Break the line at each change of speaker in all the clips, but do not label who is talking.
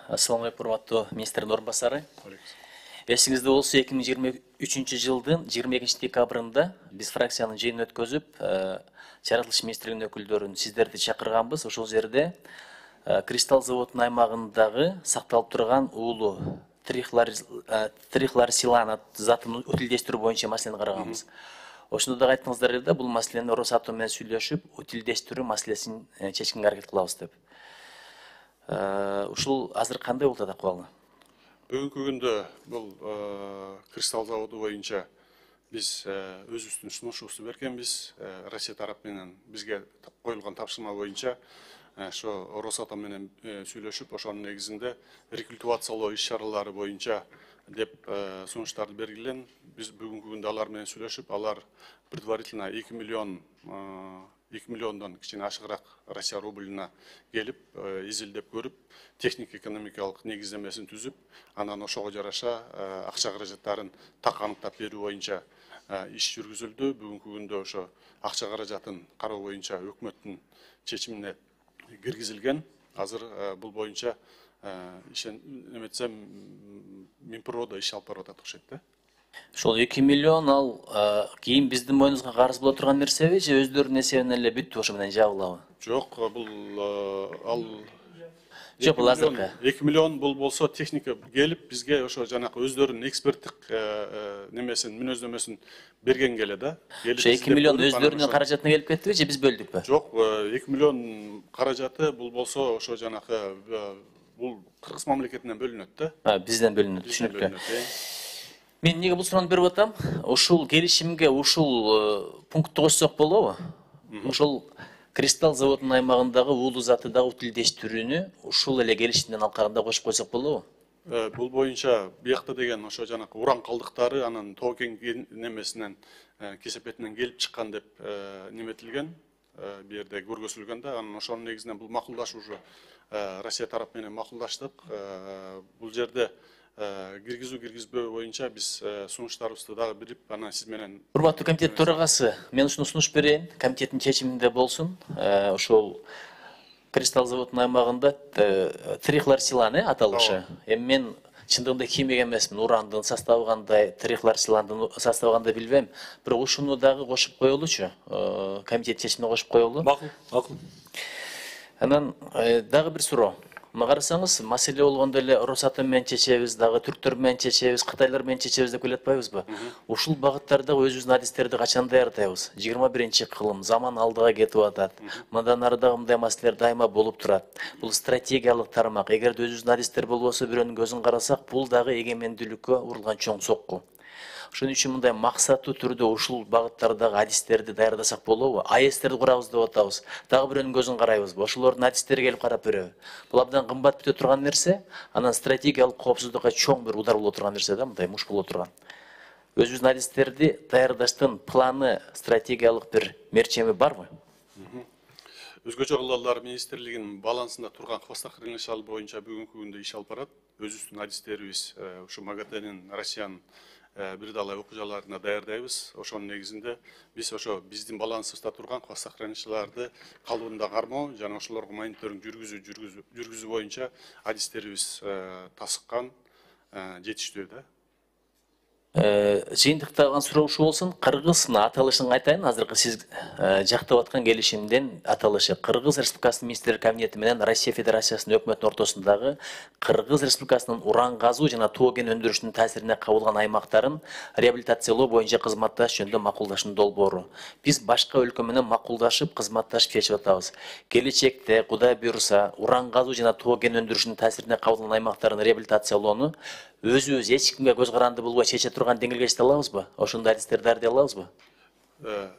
Assalamu алейкум, урматтуу министрдин орун басары. Эсиңизде болсо 2023 жылдын 22 декабрында биз фракциянын жыйынын өткөзүп, жаратылыш министрлигинин өкүлдөрүн сиздерди чакырганбыз. Ошол жерде кристалл заводунун аймагындагы сакталып турган уулуу трихлорсилан затын утилдештирүү боюнча маселени караганбыз. Ошондо дагы айттыңыздар эле да, бул маселени Росатом менен сүйлөшүп, утилдештирүү маселесин чечкенге аракет кылабыз деп. Ушул азыр кандай болуп атат акыбалы?
Бүгүнкү күндө бул кристалл заводу боюнча биз өзүбүздүн сунушубузду бергенбиз. Россия тарап менен бизге коюлган тапшырма боюнча ошо Росатом менен сүйлөшүп, ошонун негизинде рекультивациялоо иш-чаралары боюнча деп сунуштарды бергилен. Биз бүгүнкү күндө алар менен сүйлөшүп, алар предварительно 2 миллиондон кичине ашыгыраак Россия рубльуна келип, изилдеп көрүп, техник-экономикалык негиздемесин түзүп, анан ошого жараша акча каражаттарын так аныктап берүү боюнча иш жүргүзүлдү. Бүгүнкү күндө ошо акча каражатын кароо боюнча өкмөттүн чечимине киргизилген. Азыр бул боюнча эметсем Минпрода иш алып барып атат окшойт да.
Ошол 2 миллион ал кийин биздин мойнубузга карыз боло турган нерсеби же өздөрүнүн эсебинен эле бүттү, ошо менен жабылабы?
Жок, бул ал
Жок, бул азыркы
2 миллион бул болсо техника келип бизге ошо жанакы өздөрүнүн эксперттик немесин, мүнөздөмөсүн берген келе да.
Ошо 2 миллион өздөрүнүн каражатына келип кеттиби же биз бөлдүкпү?
Жок, 2 миллион каражаты бул болсо ошо жанакы бул Кыргыз мамлекетинен бөлүнөт да.
Бизден бөлүнөт, түшүнүктүү. Мен эмнеге бул суроону берип атам? Ушул келишимге ушул пунктты кошсок болобу? Ошол кристалл заводунун аймагындагы уулуу заты дагы утилдештирүүнү ушул эле келишимдин алкагында кошуп койсок болобу?
Бул боюнча биякта деген ошо жанакы уран калдыктары анан тоо кен немесинен кесепетинен келип чыккан деп неметилген, бу жерде көргөзүлгөн да. Анан ошонун негизинен бул макулдашуу уже Россия тарап менен макулдаштык. Бул жерде киргизүү боюнча биз сунуштарыбызды дагы берип, анан сиз менен.
Урматтуу комитет төрагасы, мен ушуну сунуш берейин, комитеттин чечиминде болсун. Ошол кристалл заводунун аймагында трихлорсилан аталышы. Эми мен чындыгында киймеген эмесмин, урандын составы кандай, трихлорсиландын составы кандай билбейм. Бирок ушуну дагы кошуп коелучу, комитет чечимине кошуп коелу.
Макул.
Анан дагы бир суроо. Мына карасаңыз, маселе болгондо эле Росатом менен чечебиз, дагы түрктөр менен чечебиз, кытайлар менен чечебиз деп ойлоп атпайбызбы? Ушул багыттарда өзүбүздүн адистерди качан даярдайбыз? 21-кылым, заман алдыга кетип атат. Мындан ары дагы мындай маселелер дайыма болуп турат. Бул стратегиялык тармак. Эгерде өзүбүздүн адистер болбосо, бирөөнүн көзүн карасак, бул дагы эгемендүүлүккө урулган чоң сокку. Ошон үчүн мындай максаттуу түрдө ушул багыттардагы адистерди даярдасак болобу? АЭСтерди курабыз деп атабыз. Дагы бирөөнүн көзүн карайбызбы? Ошолордун адистери келип карап береби? Бул абдан кымбат бүтө турган нерсе, анан стратегиялык коопсуздукка чоң бир удар боло турган нерсе да, мындай муш боло турган. Өзүбүздүн адистерди даярдаштын планы, стратегиялык бир мерчеми барбы?
Өзгөчө кылалар министрлигинин балансында турган хвостохранилища боюнча бүгүнкү күндө иш алып барат. Өзүбүздүн адистерибиз ушу МАГАТЭнин, Россиянын бир далай окуяларына даярдайбыз. Ошонун негизинде биз ошо биздин балансыбызда турган хвостохранилищаларды калыбында кармоо жана ошолорго мониторинг жүргүзүү боюнча адистерибиз тасыккан, жетиштүү да.
Жыйынтыктаган суроо ушул болсун. Кыргыз аталышын айтайын. Азыркы сиз жактап аткан келишимдин аталышы Кыргыз Республикасынын Министрлер Кабинети менен Россия Федерациясынын өкмөтүнүн ортосундагы Кыргыз Республикасынын уран газуу жана тоо кен өндүрүшүнүн таасирине кабылган аймактарын реабилитациялоо боюнча кызматташ жөнүндө макулдашуунун долбоору. Биз башка өлкө менен макулдашып, кызматташып чечип атабыз. Келечекте, Кудай буйруса, уран газуу жана тоо кен өндүрүшүнүн таасирине кабылган аймактарын реабилитациялоону өзүбүз эч кимге көз каранды болбой чече турган деңгээлге жете алабызбы? Ошондой адистерди даярдай алабызбы?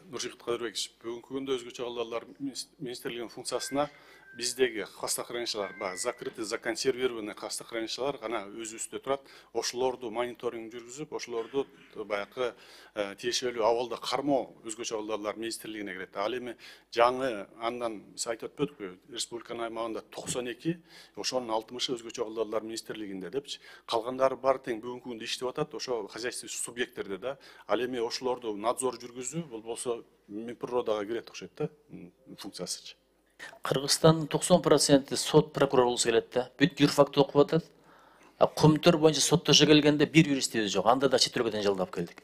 Нуржигит Кадырбекович, бүгүнкү күндө өзгөчө кылалар министрлигинин функциясына биздеги хвостохранилищалар бар, закрытый, законсервированный хвостохранилищалар гана өзүбүздө турат. Ошолорду мониторинг жүргүзүп, ошолорду баягы тиешелүү абалда кармоо өзгөчө кылалар министрлигине кирет. Ал эми жаңы андан биз айтып өтпөдүкпү? Республиканын аймагында 92, ошонун 60-ы өзгөчө кылалар министрлигинде депчи. Калгандары баары тең бүгүнкү күндө иштеп атат, ошо хозяйственный субъекттерде да. Ал эми ошолорду надзор жүргүзүү, бул болсо Минпродага кирет окшойт да, функциясычы.
Кыргызстандын 90% сот прокурор болсо келет да. Бүт юрфакты окуп атат. Кумтөр боюнча соттошо келгенде бир юристибиз жок. Анда да чет өлкөдөн жалдап келдик.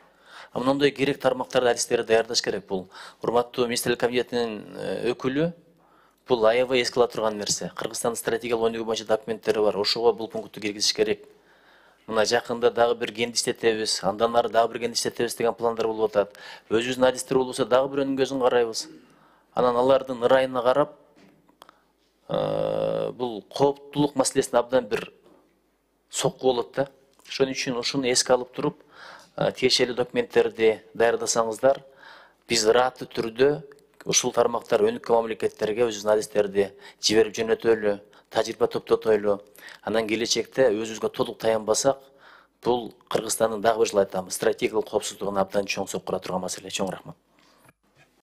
Мындай керек тармактарды, адистерди даярдаш керек. Бул урматтуу министрлик кабинетинин өкүлү бул аябай эске ала турган нерсе. Кыргызстандын стратегиялык өнүгүү боюнча документтери бар. Ошого бул пунктту киргизиш керек. Мына жакында дагы бир кенди иштетебиз, андан ары дагы бир кенди иштетебиз деген пландар болуп атат. Өзүбүздүн адистер болбосо дагы бирөөнүн көзүн карайбыз. Анан алардын ырайына карап, бул кооптулук маселесине абдан бир сокку болот да. Ошон үчүн ушуну эске алып туруп, тиешелүү документтерди даярдасаңыздар, биз ырааттуу түрдө ушул тармактар өнүккөн мамлекеттерге өзүбүздүн адистерди жиберип жөнөтөлү, тажрыйба топтотойлу. Анан келечекте өзүбүзгө толук таянбасак, бул Кыргызстандын дагы бир жолу айтам, стратегиялык коопсуздугуна абдан чоң сокку ала турган маселе. Чоң рахмат.